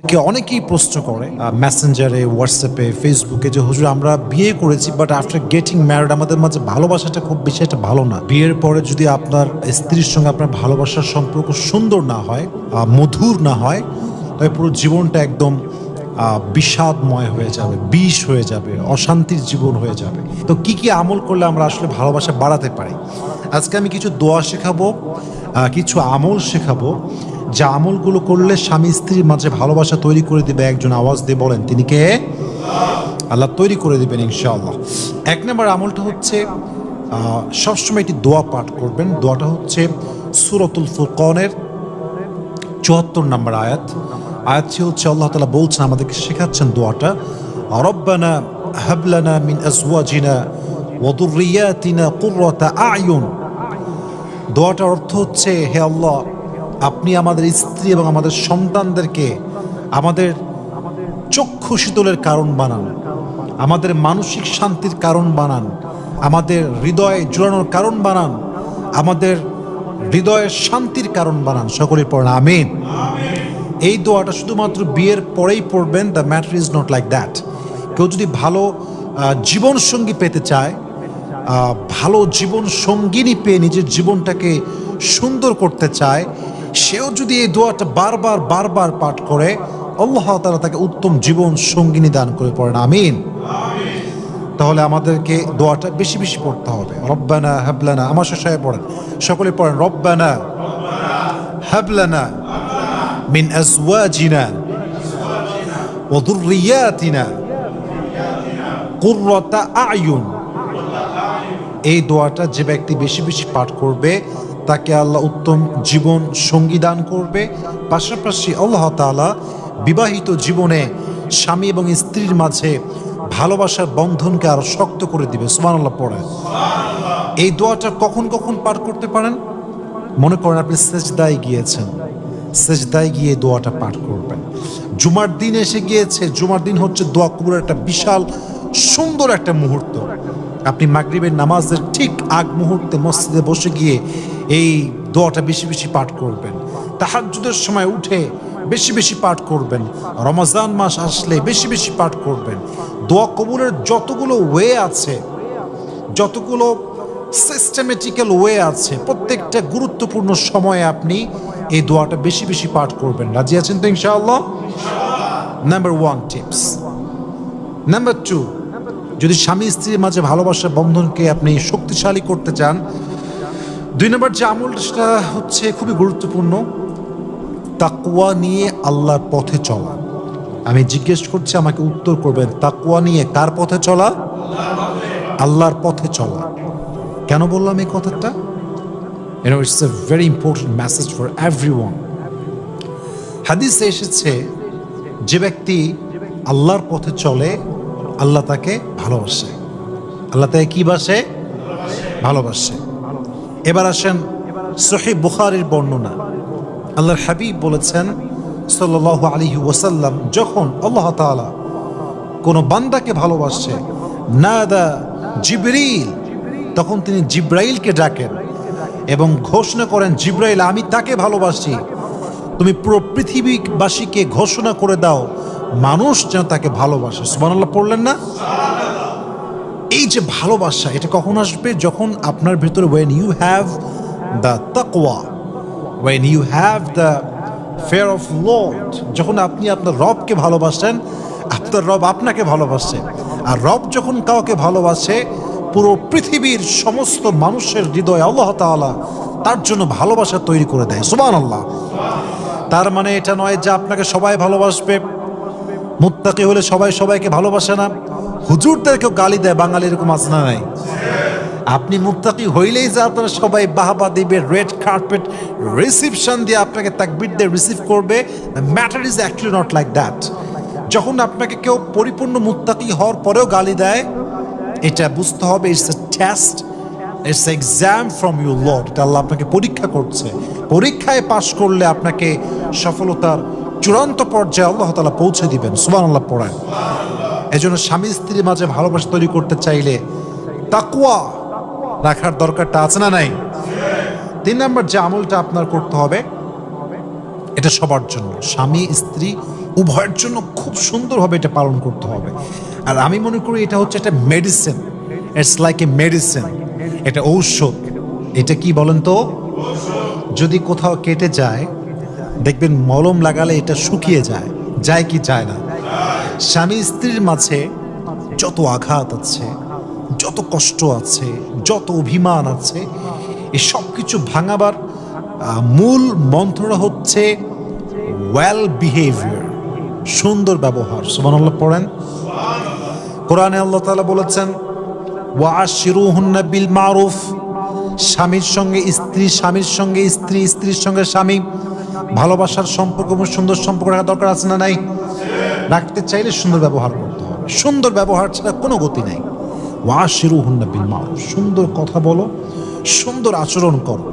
কে অনেকেই প্রশ্ন করে মেসেঞ্জারে, হোয়াটসঅ্যাপে, ফেসবুকে যে হুজুর আমরা বিয়ে করেছি বাট আফটার গেটিং ম্যারিড আমাদের মাঝে ভালোবাসাটা খুব বেশি একটা ভালো না। বিয়ের পরে যদি আপনার স্ত্রীর সঙ্গে আপনার ভালোবাসার সম্পর্ক সুন্দর না হয়, মধুর না হয়, তবে পুরো জীবনটা একদম বিষাদময় হয়ে যাবে, বিষ হয়ে যাবে, অশান্তির জীবন হয়ে যাবে। তো কি কি আমল করলে আমরা আসলে ভালোবাসা বাড়াতে পারি? আজকে আমি কিছু দোয়া শেখাবো, কিছু আমল শেখাবো, যে আমলগুলো করলে স্বামী স্ত্রীর মাঝে ভালোবাসা তৈরি করে দিবে। একজন আওয়াজ দিয়ে বলেন তিনি কে? আল্লাহ তৈরি করে দিবেন ইনশাআল্লাহ। এক নম্বর আমলটা হচ্ছে সবসময় একটি দোয়া পাঠ করবেন। দোয়াটা হচ্ছে সূরাতুল ফুরকানের ৭৪ নম্বর আয়াতটি হচ্ছে আল্লাহ তাআলা বলছেন, আমাদেরকে শেখাচ্ছেন দোয়াটা, রব্বানা হাব লানা মিন আজওয়াজিনা ওয়া যুররিয়াতিনা কুররাতা আ'য়ুন। দোয়াটার অর্থ হচ্ছে, হে আল্লাহ, আপনি আমাদের স্ত্রী এবং আমাদের সন্তানদেরকে আমাদের চক্ষু শীতলের কারণ বানান, আমাদের মানসিক শান্তির কারণ বানান, আমাদের হৃদয়ে জোড়ানোর কারণ বানান, আমাদের হৃদয়ের শান্তির কারণ বানান। সকলেই পড়েন আমিন। এই দোয়াটা শুধুমাত্র বিয়ের পরেই পড়বেন। The matter is not like that. কেউ যদি ভালো জীবন সঙ্গী পেতে চায়, ভালো জীবন সঙ্গিনী পেয়ে নিজের জীবনটাকে সুন্দর করতে চায়, সেও যদি এই দোয়াটা বারবার বারবার পাঠ করে, আল্লাহ তাআলা তাকে উত্তম জীবন সঙ্গিনী দান করে। পড়েন আমিন। তাহলে আমাদেরকে দোয়াটা বেশি বেশি পড়তে হবে। রব্বানা হাবলানা, আমার শেষে পড়েন, সকলে পড়েন, রব্বানা হাবলানা মিন আজওয়াজিনা ওয়া যুররিয়াতিনা কুররাতা আ'য়ুন। এই দোয়াটা যে ব্যক্তি বেশি বেশি পাঠ করবে তাকে আল্লাহ উত্তম জীবন সঙ্গী দান করবে। পাশাপাশি আল্লাহ তাআলা বিবাহিত জীবনে স্বামী এবং স্ত্রীর মাঝে ভালোবাসার বন্ধনকে আরো শক্ত করে দিবে। সুবহানাল্লাহ পড়ে। এই দোয়াটা কখন কখন পাঠ করতে পারেন? মনে করেন আপনি সেজদায় গিয়েছেন, সেজদায় গিয়ে দোয়াটা পাঠ করবেন। জুমার দিন এসে গিয়েছে, জুমার দিন হচ্ছে দোয়া কবুলের একটা বিশাল সুন্দর একটা মুহূর্ত। আপনি মাগরিবের নামাজের ঠিক আগ মুহূর্তে মসজিদে বসে গিয়ে এই দোয়াটা বেশি বেশি পাঠ করবেন। তাহাজ্জুদের সময় উঠে বেশি বেশি পাঠ করবেন। রমজান মাস আসলে বেশি বেশি পাঠ করবেন। দোয়া কবুলের যতগুলো ওয়ে আছে, যতগুলো সিস্টেমেটিক্যাল ওয়ে আছে, প্রত্যেকটা গুরুত্বপূর্ণ সময়ে আপনি এই দোয়াটা বেশি বেশি পাঠ করবেন। রাজি আছেন তো ইনশাআল্লাহ? Number 1 tips. নাম্বার 2, যদি স্বামী স্ত্রীর মাঝে ভালোবাসার বন্ধনকে আপনি শক্তিশালী করতে চান, 2 নম্বর যে আমলটা সেটা হচ্ছে খুবই গুরুত্বপূর্ণ, তাকওয়া নিয়ে আল্লাহর পথে চলা। আমি জিজ্ঞেস করছি, আমাকে উত্তর করবেন, তাকওয়া নিয়ে কার পথে চলা? আল্লাহর পথে চলা। কেন বললাম এই কথাটা? It's a very important message for everyone. হাদিসে এসেছে, যে ব্যক্তি আল্লাহর পথে চলে আল্লাহ তাকে ভালোবাসে। আল্লাহ তাকে কি বাসে? ভালোবাসে। এবার আসেন সহিহ বুখারীর বর্ণনা। আল্লাহর হাবিব বলেছেন সাল্লাল্লাহু আলাইহি ওয়াসাল্লাম, যখন আল্লাহ তাআলা কোন বান্দাকে ভালোবাসে, নাদা জিবরিল, তখন তিনি জিব্রাইলকে ডাকেন এবং ঘোষণা করেন, জিব্রাইল, আমি তাকে ভালোবাসি, তুমি পুরো পৃথিবীবাসীকে ঘোষণা করে দাও মানুষ যেন তাকে ভালোবাসে। সুবহানাল্লাহ পড়লেন না? এই যে ভালোবাসা, এটা কখন আসবে? যখন আপনার ভিতরে when you have the taqwa, when you have the fear of Lord, যখন আপনি আপনার রবকে ভালোবাসেন, আপনার রব আপনাকে ভালোবাসে। আর রব যখন কাউকে ভালোবাসে, পুরো পৃথিবীর সমস্ত মানুষের হৃদয়ে আল্লাহ তাআলা তার জন্য ভালোবাসা তৈরি করে দেয়। সুবহানাল্লাহ। তার মানে এটা নয় যে আপনাকে সবাই ভালোবাসবে। মুত্তাকি হলে সবাই সবাইকে ভালোবাসে না। হুজুরদেরকেও গালি দেয়, বাঙালি এরকম আছে না নাই? আপনি মুত্তাকি হইলেই যে আপনারা সবাই বাহবা দিবে, রেড কার্পেট রিসিপশন দিয়ে আপনাকে তাকবীর দিয়ে রিসিভ করবে, matter is actually not like that. যখন আপনাকে কেউ পরিপূর্ণ মুত্তাকি হওয়ার পরেও গালি দেয়, এটা বুঝতে হবে it's a test, it's exam from your Lord. এটা আল্লাহ আপনাকে পরীক্ষা করছে। পরীক্ষায় পাশ করলে আপনাকে সফলতার চূড়ান্ত পর্যায়ে আল্লাহ তাআলা পৌঁছে দিবেন। সুবহানাল্লাহ পড়েন। এজন্য স্বামী স্ত্রীর মাঝে ভালোবাসা তৈরি করতে চাইলে তাকওয়া রাখার দরকারটা আছে না নাই? 3 নম্বর যে আমলটা আপনার করতে হবে, এটা সবার জন্য, স্বামী স্ত্রী উভয়ের জন্য খুব সুন্দরভাবে এটা পালন করতে হবে। আর আমি মনে করি এটা হচ্ছে একটা medicine, it's like a medicine, এটা ঔষধ। এটা কি বলেন তো? যদি কোথাও কেটে যায় দেখবেন মলম লাগালে এটা শুকিয়ে যায়, যায় কি যায় না? স্বামী স্ত্রীর মাঝে যত আঘাত আছে, যত কষ্ট আছে, যত অভিমান আছে, এই সব কিছু ভাঙাবার মূল মন্ত্রটা হচ্ছে ওয়েল বিহেভিয়ার, সুন্দর ব্যবহার। সুবহানাল্লাহ পড়েন। কোরআনে আল্লাহ তাআলা বলেছেন ওয়াশিরুহুন্না বিল মারুফ, স্বামীর সঙ্গে স্ত্রী, স্বামীর সঙ্গে স্ত্রী, স্ত্রীর সঙ্গে স্বামী ভালোবাসার সম্পর্ক এবং সুন্দর সম্পর্ক রাখা দরকার আছে না নাই? রাখতে চাইলে সুন্দর ব্যবহার করতে হবে, সুন্দর ব্যবহার ছাড়া কোনো গতি নাই। ওয়াশিরুহুন্না বিল মারুফ, সুন্দর কথা বলো, সুন্দর আচরণ করো।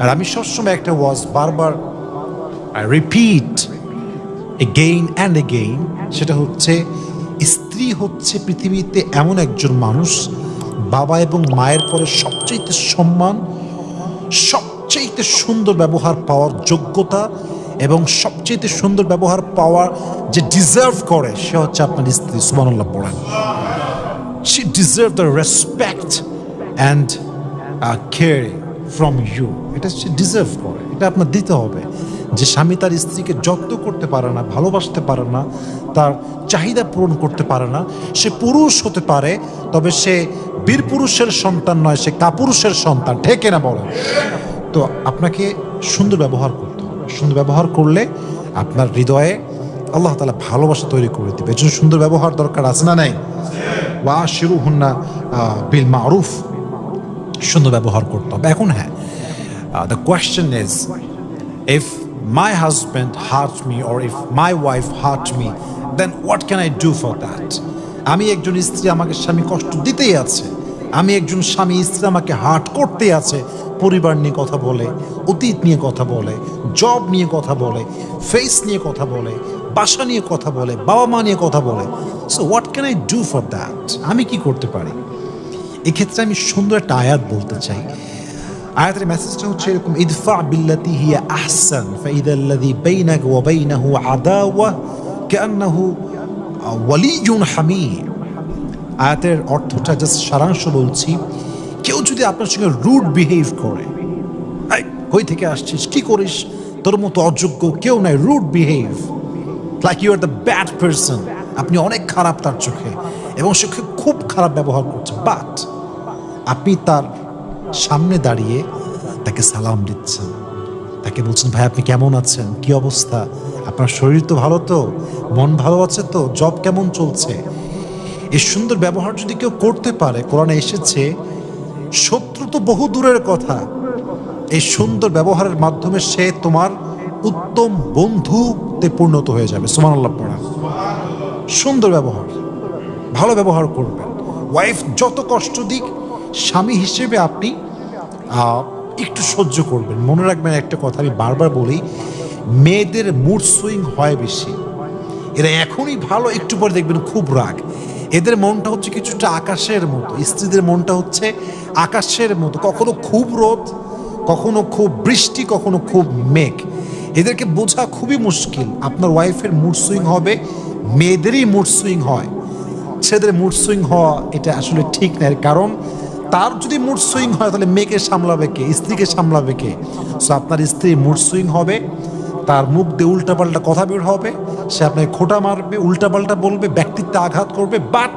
আর আমি সবসময় একটা ওয়াজ বারবার রিপিট এগেইন অ্যান্ড এগেইন, সেটা হচ্ছে স্ত্রী হচ্ছে পৃথিবীতে এমন একজন মানুষ, বাবা এবং মায়ের পরে সবচেয়ে সম্মান, সবচেয়ে সুন্দর ব্যবহার পাওয়ার যোগ্যতা এবং সবচেয়ে সুন্দর ব্যবহার পাওয়ার যে ডিজার্ভ করে সে হচ্ছে আপনার স্ত্রী। সুবহানাল্লাহ পড়েন। She deserves the respect and care from you. এটা সে ডিজার্ভ করে, এটা আপনার দিতে হবে। যে স্বামী তার স্ত্রীকে যত্ন করতে পারে না, ভালোবাসতে পারে না, তার চাহিদা পূরণ করতে পারে না, সে পুরুষ হতে পারে তবে সে বীর পুরুষের সন্তান নয়, সে কাপুরুষের সন্তান। ঠিক না বলেন? তো আপনাকে সুন্দর ব্যবহার করতে হবে। সুন্দর ব্যবহার করলে আপনার হৃদয়ে আল্লাহ তাআলা ভালোবাসা তৈরি করে দেবে। এজন্য সুন্দর ব্যবহার দরকার আছে না নাই? ওয়াশিরুহুন্না বিল মারুফ, সুন্দর ব্যবহার করতে হবে। এখন হ্যাঁ, the question is, if my husband hurt me or if my wife hurt me, then what can I do for that? আমি একজন স্ত্রী, আমাকে স্বামী কষ্ট দিতেই আছে, আমি একজন স্বামী, স্ত্রী আমাকে হার্ট করতে আছে, পরিবার নিয়ে কথা বলে, অতীত নিয়ে কথা বলে, জব নিয়ে কথা বলে, ফেস নিয়ে কথা বলে, বাসা নিয়ে কথা বলে, বাবা মা নিয়ে কথা বলে। So what can I do for that? আমি কি করতে পারি? এক্ষেত্রে আমি সুন্দর একটা আয়াত বলতে চাই। আয়াতের মেসেজটা হচ্ছে এরকম, ইদফা বিল্লাতি হিয়া আহসান ফাইদাল্লাযী বাইনাকা ওয়া বাইনাহু আদাওয়া কান্নাহু ওয়ালিয়ুন হামীম। আয়াতের অর্থটা জাস্ট সারাংশ বলছি। কেউ যদি আপনার সঙ্গে রুড বিহেভ করে, কই থেকে আসছিস, কি করিস, তোর মতো অযোগ্য কেউ নাই, rude behave like you are the bad person, আপনি অনেক খারাপ তার চোখে এবং সে খুব খারাপ ব্যবহার করছে, বাট আপনি তার সামনে দাঁড়িয়ে তাকে সালাম দিচ্ছেন, তাকে বলছেন ভাই আপনি কেমন আছেন, কি অবস্থা, আপনার শরীর তো ভালো, তো মন ভালো আছে, তো জব কেমন চলছে। এই সুন্দর ব্যবহার যদি কেউ করতে পারে, কোরআনে এসেছে শত্রু তো বহু দূরের কথা, এই সুন্দর ব্যবহারের মাধ্যমে সে তোমার উত্তম বন্ধুতে পরিণত হয়ে যাবে। সুবহানাল্লাহ পড়া। সুন্দর ব্যবহার, ভালো ব্যবহার করবেন। ওয়াইফ যত কষ্ট দিক, স্বামী হিসেবে আপনি একটু সহ্য করবেন। মনে রাখবেন একটা কথা আমি বারবার বলি, মেয়েদের মুড সুইং হয় বেশি। এরা এখনই ভালো, একটু পরে দেখবেন খুব রাগ। এদের মনটা হচ্ছে কিছুটা আকাশের মতো, স্ত্রীদের মনটা হচ্ছে আকাশের মতো, কখনো খুব রোদ, কখনো খুব বৃষ্টি, কখনো খুব মেঘ। এদেরকে বোঝা খুবই মুশকিল। আপনার ওয়াইফের মুড সুইং হবে, মেয়েদেরই মুড সুইং হয়, ছেলেদের মুড সুইং হওয়া এটা আসলে ঠিক না। কারণ তার যদি মুড সুইং হয় তাহলে মেয়েকে সামলাবে কে, স্ত্রীকে সামলাবে কে? সো আপনার স্ত্রী মুড সুইং হবে, তার মুখ দিয়ে উল্টাপাল্টা কথা বের হবে, সে আপনাকে খোঁটা মারবে, উল্টাপাল্টা বলবে, ব্যক্তিত্বে আঘাত করবে, বাট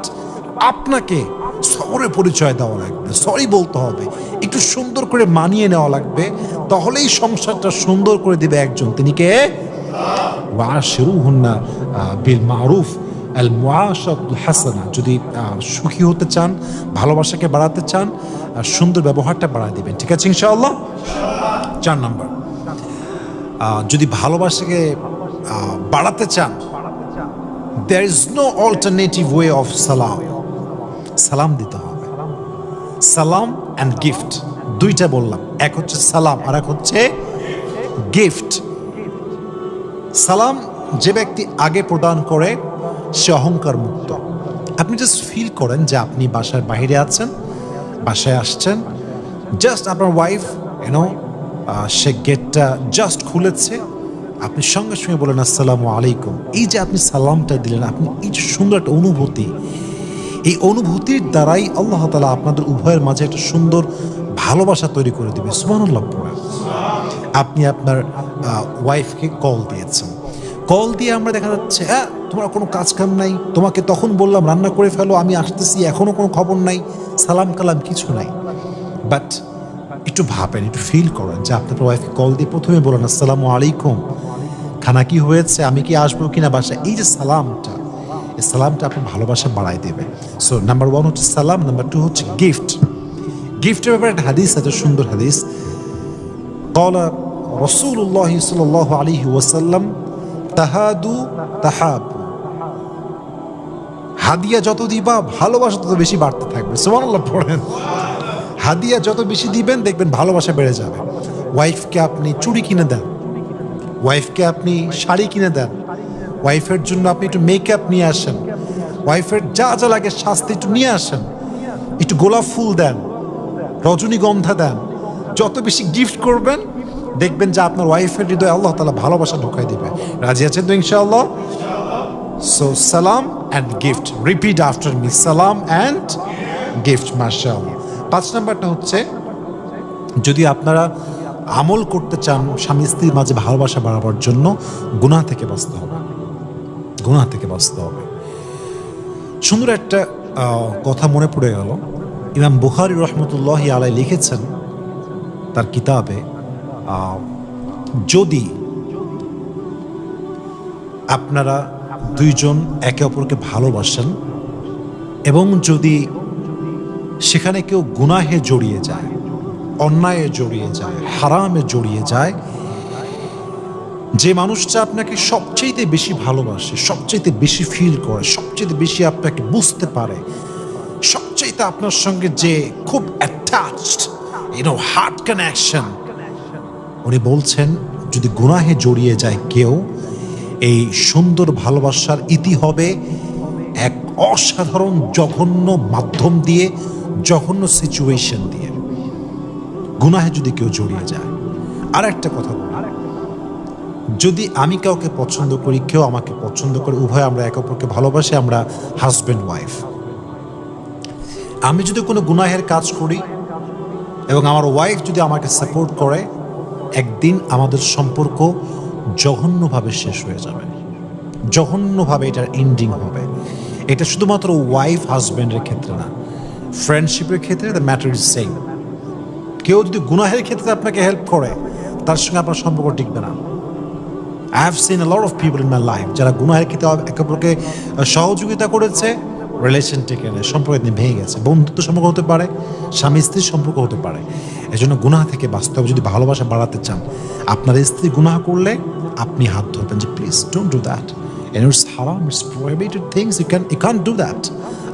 আপনাকে সবরের পরিচয় দেওয়া লাগবে, সরি বলতে হবে, একটু সুন্দর করে মানিয়ে নেওয়া লাগবে, তাহলেই সংসারটা সুন্দর করে দিবে একজন, তিনি কে? ওয়াশিরুহুন্না বিল মারুফ আল মুআশারাতুল হাসানা। যদি সুখী হতে চান, ভালোবাসাকে বাড়াতে চান, সুন্দর ব্যবহারটা বাড়ায় দিবেন। ঠিক আছে ইনশাআল্লাহ। 4 নাম্বার, যদি ভালোবাসাকে বাড়াতে চান, there is no alternative way of সালাম। সালাম দিতে হবে। সালাম অ্যান্ড গিফট, দুইটা বললাম, এক হচ্ছে সালাম আর এক হচ্ছে গিফট। সালাম যে ব্যক্তি আগে প্রদান করে সে অহংকার মুক্ত। আপনি জাস্ট ফিল করেন যে আপনি বাসার বাইরে আছেন, বাসায় আসছেন, জাস্ট আপনার ওয়াইফ সে গেটটা জাস্ট খুলেছে, আপনি সঙ্গে সঙ্গে বলেন আসসালামু আলাইকুম। এই যে আপনি সালামটা দিলেন, আপনি এই যে সুন্দর একটা অনুভূতি, এই অনুভূতির দ্বারাই আল্লাহ তাআলা আপনাদের উভয়ের মাঝে একটা সুন্দর ভালোবাসা তৈরি করে দেবে। সুবহানাল্লাহ পড়ে আপনি আপনার ওয়াইফকে কল দিয়েছেন, কল দিয়ে আমরা দেখা যাচ্ছে তোমার কোনো কাজ কাম নাই, তোমাকে তখন বললাম রান্না করে ফেলো, আমি আসতেছি, এখনো কোনো খবর নাই, সালাম কালাম কিছু নাই। বাট একটু ভাবেন, একটু ফিল করেন যে আপনার ওয়াইফকে কল দিয়ে প্রথমে বলেন আসসালামু আলাইকুম, খানা কি হয়েছে, আমি কি আসবো কিনা বাসায়। এই যে সালামটা, এই সালামটা আপনার ভালোবাসা বাড়াই দেবে। সো নাম্বার 1 হচ্ছে সালাম, নাম্বার 2 হচ্ছে গিফট। গিফটের ব্যাপারে একটা হাদিস আছে, সুন্দর হাদিস। قال رسول الله صلى الله عليه وسلم তাহাদু তাহাবু, হাদিয়া যত দিবা ভালোবাসা তত বেশি বাড়তে থাকবে। সুবহানাল্লাহ পড়েন। হাদিয়া যত বেশি দিবেন দেখবেন ভালোবাসা বেড়ে যাবে। ওয়াইফকে আপনি চুড়ি কিনে দেন, ওয়াইফকে আপনি শাড়ি কিনে দেন, ওয়াইফের জন্য আপনি একটু মেকআপ নিয়ে আসেন, ওয়াইফের যা যা লাগে শাস্তি একটু নিয়ে আসেন, একটু গোলাপ ফুল দেন, রজনীগন্ধা দেন। যত বেশি গিফট করবেন দেখবেন যে আপনার ওয়াইফের হৃদয়ে আল্লাহ তাআলা ভালোবাসা ঢোকাই দিবে। রাজি আছেন তো ইনশাআল্লাহ? সো সালাম and gift, repeat after me, সালাম অ্যান্ড গিফট। মাশাআল্লাহ। 5 নাম্বারটা হচ্ছে, যদি আপনারা আমল করতে চান স্বামী স্ত্রীর মাঝে ভালোবাসা বাড়াবার জন্য, গুনাহ থেকে বাঁচতে হবে, গুনাহ থেকে বাঁচতে হবে। সুন্দর একটা কথা মনে পড়ে গেল, ইমাম বুখারী রহমতুল্লাহি আলাইহি লিখেছেন তার কিতাবে, যদি আপনারা দুইজন একে অপরকে ভালোবাসেন এবং যদি সেখানে কেউ গুনাহে জড়িয়ে যায়, অন্যায়ে জড়িয়ে যায়, হারামে জড়িয়ে যায়, যে মানুষটা আপনাকে সবচেয়ে বেশি ভালোবাসে, সবচেয়ে বেশি ফিল করে, সবচেয়ে বেশি আপনাকে বুঝতে পারে, সবচেয়ে আপনার সঙ্গে যে খুব অ্যাটাচড, হার্ট কানেকশন, উনি বলছেন যদি গুনাহে জড়িয়ে যায় কেউ, এই সুন্দর ভালোবাসার ইতি হবে এক অসাধারণ জঘন্য মাধ্যম দিয়ে, জঘন্য সিচুয়েশন দিয়ে। গুনাহে যদি কেউ জড়িয়ে যায়। আর একটা কথা বলি, যদি আমি কাউকে পছন্দ করি, কেউ আমাকে পছন্দ করে, উভয় আমরা একে অপরকে ভালোবাসি, আমরা হাজব্যান্ড ওয়াইফ, আমি যদি কোনো গুনাহের কাজ করি এবং আমার ওয়াইফ যদি আমাকে সাপোর্ট করে, একদিন আমাদের সম্পর্ক জঘন্যভাবে শেষ হয়ে যাবে, জঘন্যভাবে এটার এন্ডিং হবে। এটা শুধুমাত্র ওয়াইফ হাজব্যান্ডের ক্ষেত্রে না, ফ্রেন্ডশিপের ক্ষেত্রে দ্য ম্যাটার ইজ সেম। কেউ যদি গুনাহের ক্ষেত্রে আপনাকে হেল্প করে, তার সঙ্গে আপনার সম্পর্ক টিকবে না। I have seen a lot of people in my life যারা গুনাহের ক্ষেত্রে একে অপরকে সহযোগিতা করেছে, রিলেশন টেকে নেয়, সম্পর্ক ভেঙে গেছে। বন্ধুত্ব সম্পর্ক হতে পারে, স্বামী স্ত্রীর সম্পর্ক হতে পারে। এজন্য গুনাহ থেকে বাঁচতে হবে। যদি ভালোবাসা বাড়াতে চান, আপনার স্ত্রী গুনাহ করলে আপনি হাত ধরবেন যে please don't do that, and it's haram, it's prohibited things, you can't do that,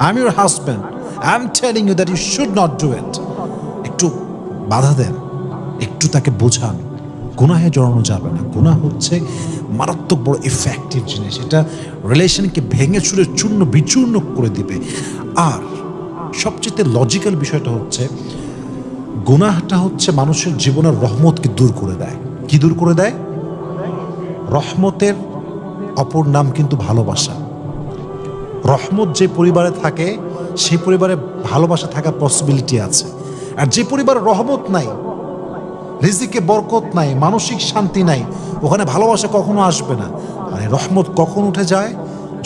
I'm your husband, I'm telling you that you should not do it. একটু বাধা দেন, একটু তাকে বোঝান, গুনাহে জড়ানো যাবে না। গুনাহ হচ্ছে মারাত্মক বড় ইফেক্টিভ জিনিস, এটা রিলেশনকে ভেঙে চুরে চূর্ণ বিচূর্ণ করে দিবে। আর সবচেয়ে লজিক্যাল বিষয়টা হচ্ছে, গুনাহটা হচ্ছে মানুষের জীবনের রহমতকে দূর করে দেয়। কি দূর করে দেয়? রহমতের অপর নাম কিন্তু ভালোবাসা। রহমত যে পরিবারে থাকে, সেই পরিবারে ভালোবাসা থাকার পসিবিলিটি আছে। আর যে পরিবারে রহমত নাই, রিজিকে বরকত নাই, মানসিক শান্তি নাই, ওখানে ভালোবাসা কখনো আসবে না। আর এই রহমত কখন উঠে যায়?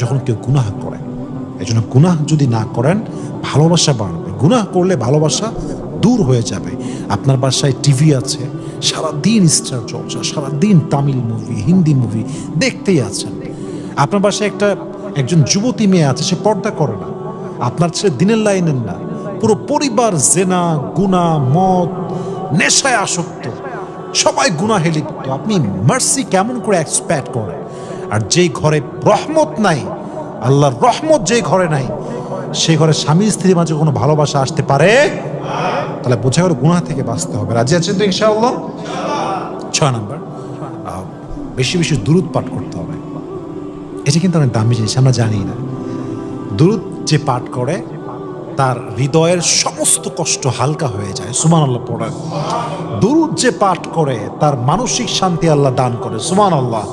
যখন কেউ গুনাহ করে। এই জন্য গুনাহ যদি না করেন, ভালোবাসা বাড়বে। গুনাহ করলে ভালোবাসা দূর হয়ে যাবে। আপনার বাসায় টিভি আছে, সারাদিন স্টার চর্চা, সারাদিন তামিল মুভি, হিন্দি মুভি দেখতেই আছেন। আপনার বাসায় একজন যুবতী মেয়ে আছে, সে পর্দা করে না, আপনার ছেলে দিনের লাইনের না, পুরো পরিবার জেনা, গুনাহ, মদ, নেশায় আসক্ত, সবাই গুনাহে লিপ্ত। আপনি মার্সি কেমন করে এক্সপেক্ট করেন? আর যেই ঘরে রহমত নাই, আল্লাহর রহমত যে ঘরে নাই, সেই ঘরে স্বামী স্ত্রীর মাঝে কোনো ভালোবাসা আসতে পারে? তাহলে বোঝা গেল গুনাহ থেকে বাঁচতে হবে। রাজি আছেন তো ইনশাআল্লাহ? 6 নাম্বার, বেশি বেশি দুরূদ পাঠ করতে হবে। এটা কিন্তু অনেক দামি জিনিস, আমরা জানি না। দুরূদ যে পাঠ করে তার হৃদয়ের সমস্ত কষ্ট হালকা হয়ে যায়। সুবহানাল্লাহ পড়েন। দুরূদ যে পাঠ করে তার মানসিক শান্তি আল্লাহ দান করে। সুবহানাল্লাহ।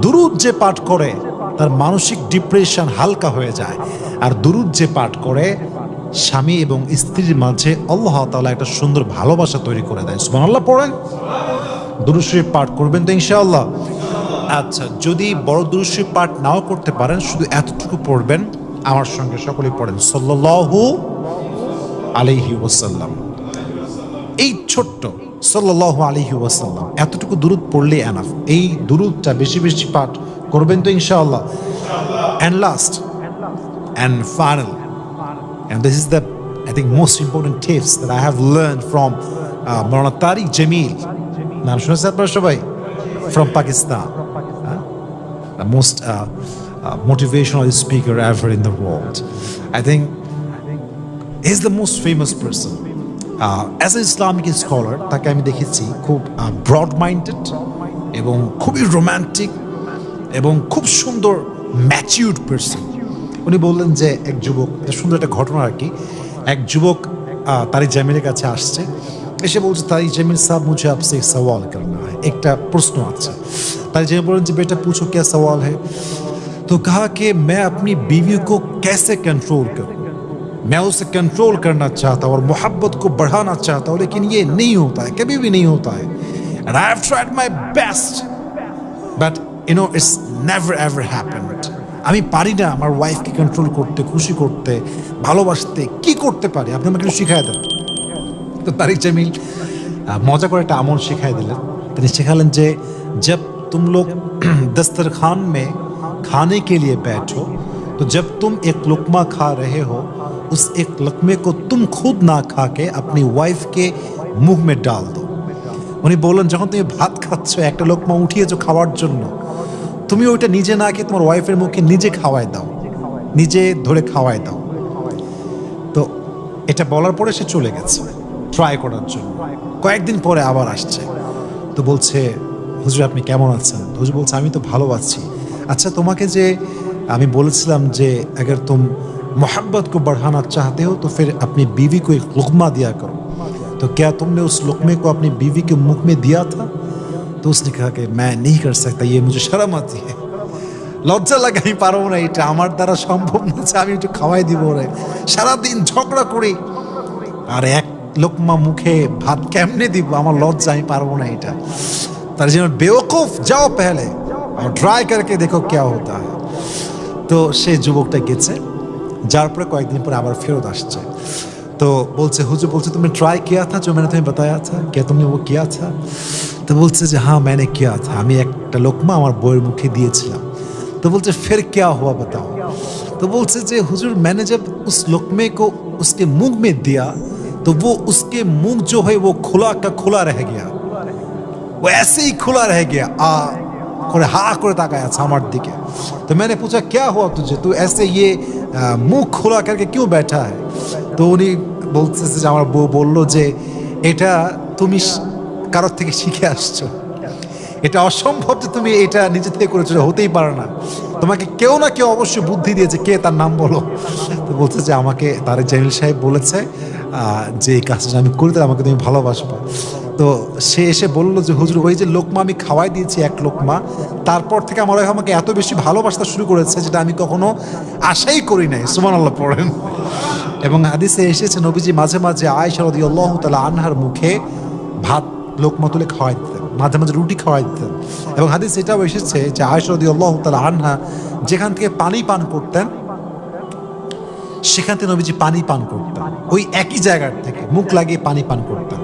দুরূদ যে পাঠ করে তার মানসিক ডিপ্রেশন হালকা হয়ে যায়। আর দুরূদ যে পাঠ করে স্বামী এবং স্ত্রীর মাঝে আল্লাহ তাআলা একটা সুন্দর ভালোবাসা তৈরি করে দেয়। সুবহানাল্লাহ পড়েন। দুরূদ শরীফ পাঠ করবেন তো ইনশাআল্লাহ। আচ্ছা, যদি বড় দুরূদ শরীফ পাঠ নাও করতে পারেন, শুধু এতটুকু পড়বেন, আমার সঙ্গে সকলেই পড়েন সাল্লাল্লাহু আলাইহি ওয়াসাল্লাম। এই ছোট্ট সাল্লাল্লাহু আলাইহি ওয়াসাল্লাম এতটুকু দুরূদ পড়লে এনাফ। এই দুরূদটা বেশি বেশি পাঠ করবেন তো ইনশাআল্লাহ। And last and final, and this is the, I think, most important tips that I have learned from Maulana Tariq Jamil. নাম শুনেছেন আপনারা সবাই? From Pakistan, the most motivational speaker ever in the world. I think he's the most famous person. As an Islamic scholar, তাকে আমি দেখেছি খুব broad minded এবং খুবই রোম্যান্টিক এবং খুব সুন্দর ম্যাচিউরড পার্সন। উনি বললেন যে এক যুবক, সুন্দর একটা ঘটনা আর কি, এক যুবক তারিক জামিলের কাছে আসছে, এসে বলছে তারিক জামিল সাহেব মুঝে আপসে এক সওয়াল করনা है, একটা প্রশ্ন আছে। तारिक जमील बोले जी बेटा पूछो क्या सवाल है। तो कहा कि मैं अपनी बीवी को कैसे कंट्रोल करूं, मैं उसे कंट्रोल करना चाहता हूं और मोहब्बत को बढ़ाना चाहता हूं, लेकिन ये नहीं होता है, कभी भी नहीं होता है। And I have tried my best, but you know it's never ever happened. আমি পারি না আমার ওয়াইফকে কন্ট্রোল করতে, খুশি করতে, ভালোবাসতে। কি করতে পারি আপনি আমাকে একটু শিখাই দেন। তো তারিক জামিল মজা করে একটা আমল শিখাই দিলেন। তিনি শেখালেন যে जब तुम लोग दस्तरखान में खाने के लिए बैठो, तो जब तुम एक लुकमा खा रहे हो, उस एक लुकमे को तुम खुद ना खा के अपनी वाइफ के मुंह में डाल दो। উনি বললেন যখন তুমি ভাত খাচ্ছ, একটা লোকমা উঠিয়েছো খাওয়ার জন্য, তুমি ওইটা নিজে না খেয়ে তোমার ওয়াইফের মুখে নিজে খাওয়াই দাও, নিজে ধরে খাওয়াই দাও। তো এটা বলার পরে সে চলে গেছে ট্রাই করার জন্য। কয়েকদিন পরে আবার আসছে, তো বলছে হুজুর আপনি কেমন আছেন? হুজুর বলছে আমি তো ভালো আছি। अच्छा তোমাকে যে আমি বলেছিলাম যে अगर तुम मोहब्बत को बढ़ाना चाहते हो तो फिर अपनी बीवी को एक लुकमा दिया करो, तो क्या तुमने उस लुकमे को अपनी बीवी के मुख में दिया था? तो उसने कहा कि मैं नहीं कर सकता, ये मुझे शर्म आती है, লজ্জা লাগে, আমি পারবো না, এটা আমার দ্বারা সম্ভব না যে আমি একটু খাওয়াই দিব রে, সারাদিন ঝগড়া করি আর এক লোকমা মুখে ভাত কেমনে দিব, আমার লজ্জা, আমি পারবো না এটা। তার জন্য বেওকুফ যাও পেহলে और ट्राई करके देखो क्या होता है। तो সে যুবকটা গেছে, যার পরে কয়েকদিন পরে আবার ফেরত আসছে। तो बोलते हुजूर बोलते तुमने ट्राई किया था जो मैंने तुम्हें बताया था, क्या तुमने वो किया था? तो बोलते যে हाँ मैंने किया था, আমি একটা লোকমা আমার বউয়ের মুখে দিয়েছিলাম। तो बोलते फिर क्या हुआ बताओ? तो बोलते যে हुजूर मैंने जब उस लुकमे को उसके मुंह में दिया तो वो उसके मुंह जो है वो खुला का खुला रह गया, वो ऐसे ही खुला रह गया, করে হা করে তাকায় আছে আমার দিকে। तो मैंने पूछा क्या हुआ तुझे, तू ऐसे ये मुंह खुला करके क्यों बैठा है? তো উনি বলতেছে যে আমার বউ বললো যে এটা তুমি কারোর থেকে শিখে আসছো, এটা অসম্ভব যে তুমি এটা নিজে থেকে করেছো, হতেই পারে না, তোমাকে কেউ না কেউ অবশ্যই বুদ্ধি দিয়েছে, কে তার নাম বলো। তো বলছে যে আমাকে তারিক জামিল সাহেব বলেছে যে এই কাজটা আমি করি তাহলে আমাকে তুমি ভালোবাসবা। তো সে এসে বললো যে হুজুর ওই যে লোকমা আমি খাওয়াই দিয়েছি এক লোকমা, তারপর থেকে আমার ওয়াইফ আমাকে এত বেশি ভালোবাসতে শুরু করেছে যেটা আমি কখনো আশাই করি নাই। সুবহানাল্লাহ পড়েন। এবং হাদিসে এসেছে নবীজি মাঝে মাঝে আয়েশা রাদিয়াল্লাহু তাআলা আনহার মুখে ভাত লোকমা তুলে খাওয়াই দিতেন, মাঝে মাঝে রুটি খাওয়াই দিতেন। এবং হাদিস এটাও এসেছে যে আয়েশা রাদিয়াল্লাহু তাআলা আনহা যেখান থেকে পানি পান করতেন সেখান থেকে নবীজি পানি পান করতেন, ওই একই জায়গার থেকে মুখ লাগিয়ে পানি পান করতেন।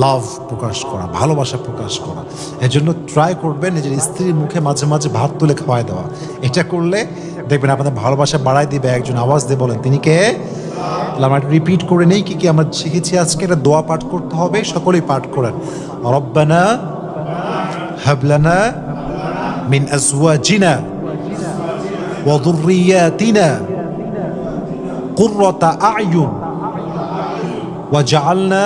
লাভ প্রকাশ করা, ভালোবাসা প্রকাশ করা। এর জন্য ট্রাই করবেন নিজের স্ত্রীর মুখে মাঝে মাঝে ভাত তুলে খাওয়াই দেওয়া। এটা করলে দেখবেন আপনাদের ভালোবাসা বাড়াই দিবে। একজন আওয়াজ দিয়ে বলেন তিনি কে? আমরা রিপিট করে নেই কি কি আমরা শিখেছি আজকে। এটা দোয়া পাঠ করতে হবে, সকলেই পাঠ করেন। রব্বানা হাব লানা মিন আজওয়াজিনা ওয়া যুররিয়াতিনা কুররাতা আ'য়ুন ওয়াজআলনা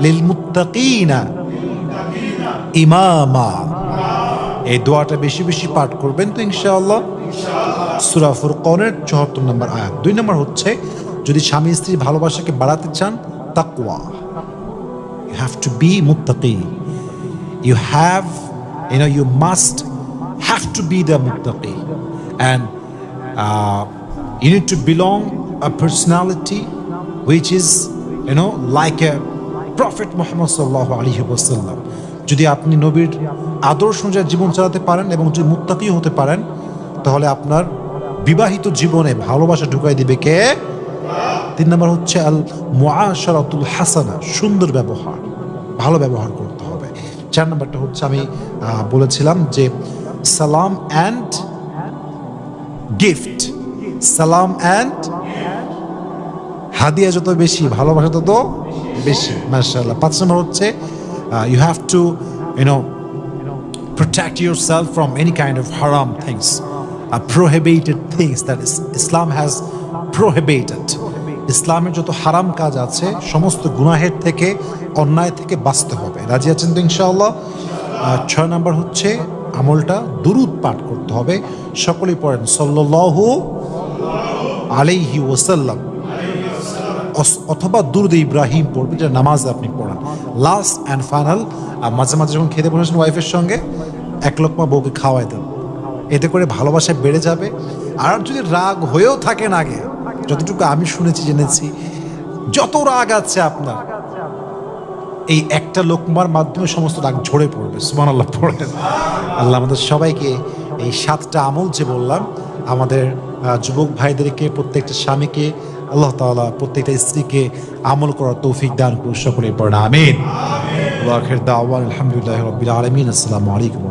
লিলমুত্তাকিনা ইমামা। এই দোয়াটা বেশি বেশি পাঠ করবেন তো ইনশাআল্লাহ। সূরা ফুরকানের ৭৪ নম্বর আয়াত। ২ নম্বর হচ্ছে যদি স্বামী স্ত্রীর ভালোবাসাকে বাড়াতে চান, তাকওয়া। You have to be muttaqi. You must have to be the muttaqi. And you need to belong a personality which is, like a Prophet Muhammad sallallahu alaihi wasallam. যদি আপনি নবীর আদর্শ অনুযায়ী জীবন চালাতে পারেন এবং যদি মুত্তাকি হতে পারেন, তাহলে আপনার বিবাহিত জীবনে ভালোবাসা ঢুকাই দিবে কে? ৩ নম্বর হচ্ছে আল মুআশারাতুল হাসানা, সুন্দর ব্যবহার, ভালো ব্যবহার করতে হবে। ৪ নম্বরটা হচ্ছে আমি বলেছিলাম যে সালাম অ্যান্ড গিফট, সালাম অ্যান্ড হাদিয়া যত বেশি, ভালোবাসা তত বেশি। মাশাআল্লাহ। ৫ নম্বর হচ্ছে you have to protect yourself from any kind of haram things, prohibited things that Islam has prohibited. ইসলামের যত হারাম কাজ আছে সমস্ত গুনাহের থেকে, অন্যায় থেকে বাঁচতে হবে। রাজি আছেন তো ইনশাআল্লাহ? ৬ নম্বর হচ্ছে আমলটা দুরূদ পাঠ করতে হবে। সকলেই পড়েন সাল্লাল্লাহু আলাইহি ওয়াসাল্লাম, অথবা দুরূদ ইব্রাহিম পড়বেন, যেটা নামাজে আপনি পড়ান। লাস্ট অ্যান্ড ফাইনাল, মাঝে মাঝে যখন খেতে বসেছেন ওয়াইফের সঙ্গে, এক লোকমা বউকে খাওয়াই দেন, এতে করে ভালোবাসা বেড়ে যাবে। আর যদি রাগ হয়েও থাকেন, আগে যতটুকু আমি শুনেছি জেনেছি, যত রাগ আছে আপনার, এই একটা লোকমার মাধ্যমে সমস্ত রাগ ঝরে পড়বে। সুবহানাল্লাহ পড়েন। আল্লাহ আমাদের সবাইকে এই 7টা আমল যে বললাম, আমাদের যুবক ভাইদেরকে, প্রত্যেকটা স্বামীকে আল্লাহ তাআলা প্রত্যেকটা স্ত্রীকে আমল করার তৌফিক দান করুন। সকলেই পড়েন আমিন। ওয়া আখির দাওয়ানা আলহামদুলিল্লাহি রাব্বিল আলামিন। আসসালামু আলাইকুম।